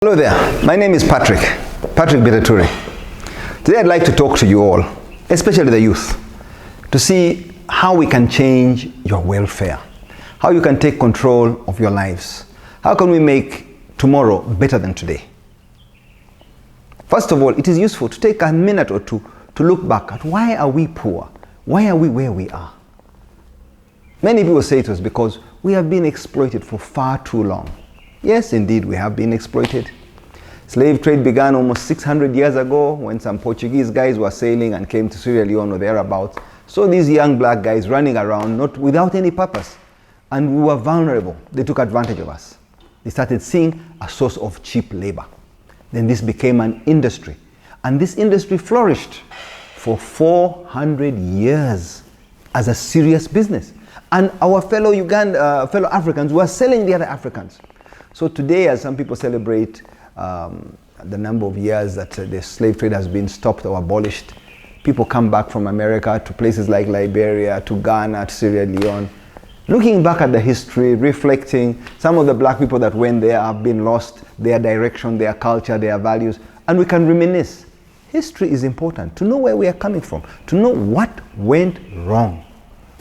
Hello there, my name is Patrick Bitature. Today I'd like to talk to you all, especially the youth, to see how we can change your welfare, how you can take control of your lives, how can we make tomorrow better than today. First of all, it is useful to take a minute or two to look back at why are we poor, why are we where we are. Many people say to us because we have been exploited for far too long. Yes, indeed, we have been exploited. Slave trade began almost 600 years ago when some Portuguese guys were sailing and came to Sierra Leone or thereabouts. So these young black guys running around, not without any purpose. And we were vulnerable. They took advantage of us. They started seeing a source of cheap labor. Then this became an industry. And this industry flourished for 400 years as a serious business. And our fellow Africans were selling the other Africans. So today, as some people celebrate the number of years that the slave trade has been stopped or abolished, people come back from America to places like Liberia, to Ghana, to Sierra Leone, looking back at the history, reflecting. Some of the black people that went there have been lost, their direction, their culture, their values, and we can reminisce. History is important, to know where we are coming from, to know what went wrong.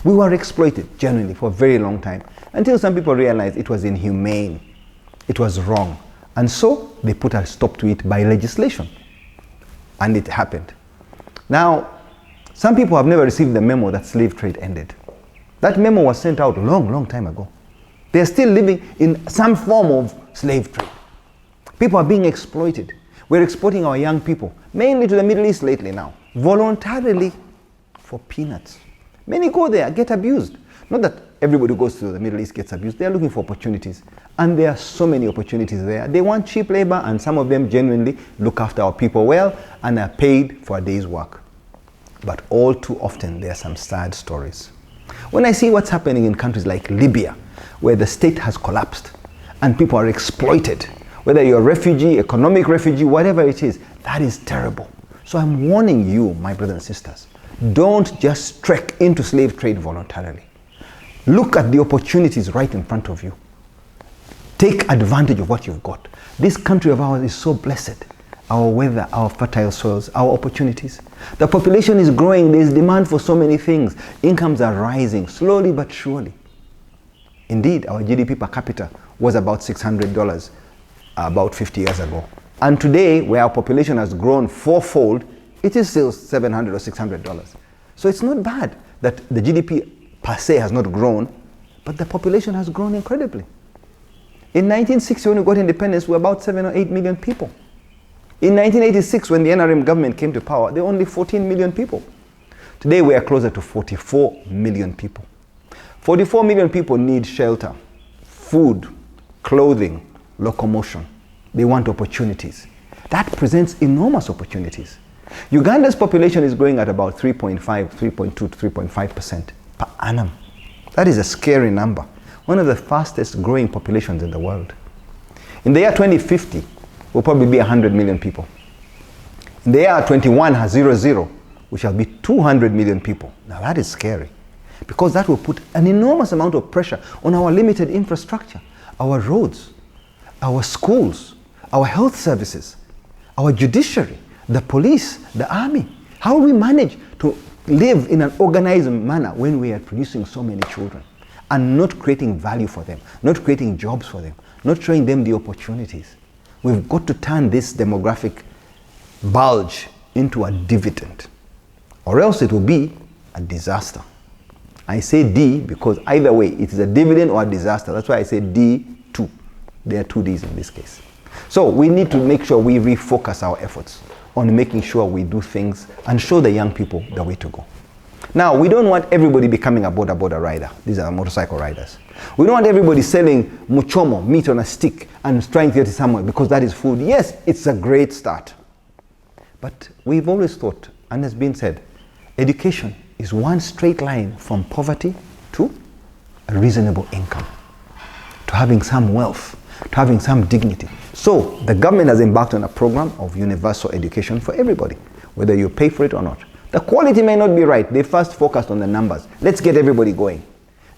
We were exploited, genuinely, for a very long time, until some people realized it was inhumane. It was wrong. And so they put a stop to it by legislation. And it happened. Now, some people have never received the memo that slave trade ended. That memo was sent out a long time ago. They are still living in some form of slave trade. People are being exploited. We're exporting our young people, mainly to the Middle East lately now, voluntarily for peanuts. Many go there, get abused. Not that everybody who goes to the Middle East gets abused. They are looking for opportunities. And there are so many opportunities there. They want cheap labor, and some of them genuinely look after our people well and are paid for a day's work. But all too often, there are some sad stories. When I see what's happening in countries like Libya, where the state has collapsed and people are exploited, whether you're a refugee, economic refugee, whatever it is, that is terrible. So I'm warning you, my brothers and sisters, don't just trek into slave trade voluntarily. Look at the opportunities right in front of you. Take advantage of what you've got. This country of ours is so blessed. Our weather, our fertile soils, our opportunities. The population is growing. There is demand for so many things. Incomes are rising, slowly but surely. Indeed, our GDP per capita was about $600 about 50 years ago. And today, where our population has grown fourfold, it is still $700 or $600. So it's not bad that the GDP per se has not grown, but the population has grown incredibly. In 1960, when we got independence, we were about 7 or 8 million people. In 1986, when the NRM government came to power, there were only 14 million people. Today, we are closer to 44 million people. 44 million people need shelter, food, clothing, locomotion. They want opportunities. That presents enormous opportunities. Uganda's population is growing at about 3.5, 3.2 to 3.5% per annum. That is a scary number. One of the fastest growing populations in the world. In the year 2050, we'll probably be 100 million people. In the year 2100, we shall be 200 million people. Now that is scary, because that will put an enormous amount of pressure on our limited infrastructure, our roads, our schools, our health services, our judiciary, the police, the army. How will we manage to live in an organized manner when we are producing so many children and not creating value for them, not creating jobs for them, not showing them the opportunities? We've got to turn this demographic bulge into a dividend, or else it will be a disaster. I say D because either way, it is a dividend or a disaster. That's why I say D2. There are two Ds in this case. So we need to make sure we refocus our efforts on making sure we do things and show the young people the way to go. Now, we don't want everybody becoming a border rider. These are motorcycle riders. We don't want everybody selling muchomo, meat on a stick, and trying to get it somewhere because that is food. Yes, it's a great start. But we've always thought, and has been said, education is one straight line from poverty to a reasonable income, to having some wealth, to having some dignity. So the government has embarked on a program of universal education for everybody, whether you pay for it or not. The quality may not be right. They first focused on the numbers. Let's get everybody going.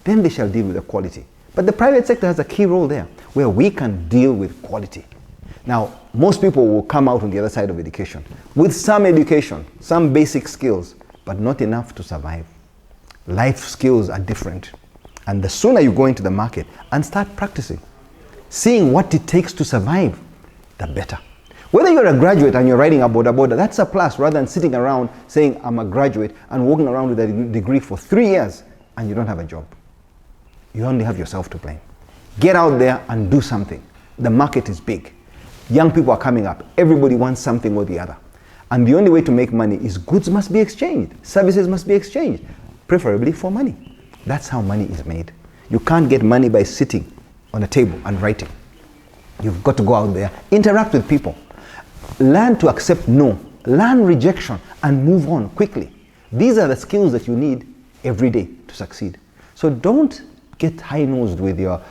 Then they shall deal with the quality. But the private sector has a key role there, where we can deal with quality. Now, most people will come out on the other side of education with some education, some basic skills, but not enough to survive. Life skills are different. And the sooner you go into the market and start practicing, seeing what it takes to survive, the better. Whether you're a graduate and you're riding a boda boda, that's a plus, rather than sitting around saying I'm a graduate and walking around with a degree for 3 years and you don't have a job. You only have yourself to blame. Get out there and do something. The market is big. Young people are coming up. Everybody wants something or the other. And the only way to make money is goods must be exchanged. Services must be exchanged, preferably for money. That's how money is made. You can't get money by sitting on a table and writing. You've got to go out there, interact with people. Learn to accept no. Learn rejection and move on quickly. These are the skills that you need every day to succeed. So don't get high-nosed with your,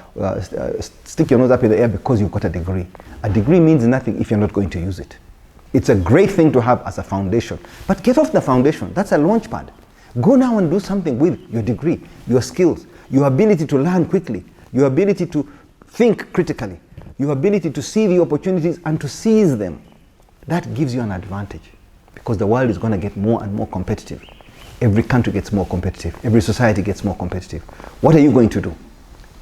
stick your nose up in the air because you've got a degree. A degree means nothing if you're not going to use it. It's a great thing to have as a foundation, but get off the foundation. That's a launch pad. Go now and do something with your degree, your skills, your ability to learn quickly, your ability to think critically, your ability to see the opportunities and to seize them. That gives you an advantage because the world is going to get more and more competitive. Every country gets more competitive. Every society gets more competitive. What are you going to do?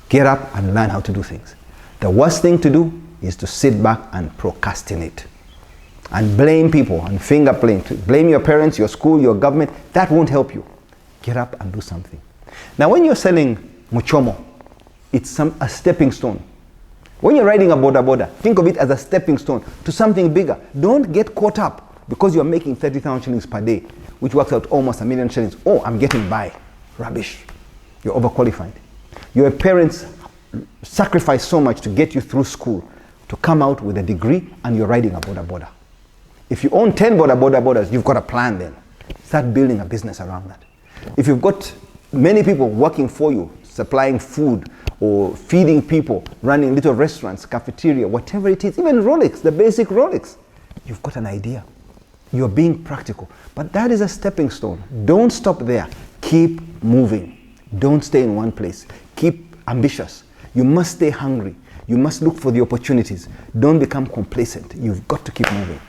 Get up and learn how to do things. The worst thing to do is to sit back and procrastinate and blame people and finger blame your parents, your school, your government. That won't help you. Get up and do something. Now, when you're selling muchomo, it's a stepping stone. When you're riding a boda boda, think of it as a stepping stone to something bigger. Don't get caught up because you're making 30,000 shillings per day, which works out almost 1 million shillings. Oh, I'm getting by. Rubbish. You're overqualified. Your parents sacrificed so much to get you through school to come out with a degree, and you're riding a boda boda. If you own 10 boda bodas, you've got a plan then. Start building a business around that. If you've got many people working for you, supplying food or feeding people, running little restaurants, cafeteria, whatever it is, even Rolex, the basic Rolex, you've got an idea. You're being practical. But that is a stepping stone. Don't stop there. Keep moving. Don't stay in one place. Keep ambitious. You must stay hungry. You must look for the opportunities. Don't become complacent. You've got to keep moving.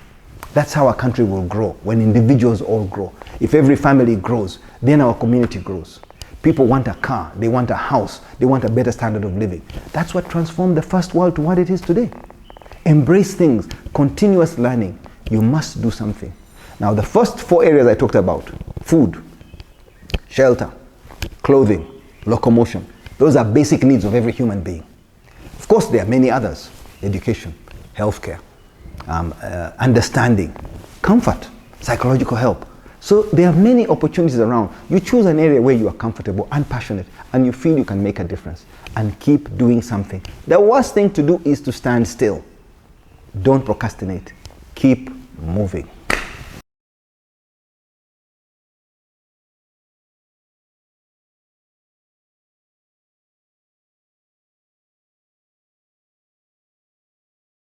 That's how a country will grow, when individuals all grow. If every family grows, then our community grows. People want a car, they want a house, they want a better standard of living. That's what transformed the first world to what it is today. Embrace things, continuous learning. You must do something. Now, the first 4 areas I talked about, food, shelter, clothing, locomotion, those are basic needs of every human being. Of course, there are many others: education, healthcare, understanding, comfort, psychological help. So there are many opportunities around. You choose an area where you are comfortable and passionate and you feel you can make a difference, and keep doing something. The worst thing to do is to stand still. Don't procrastinate. Keep moving.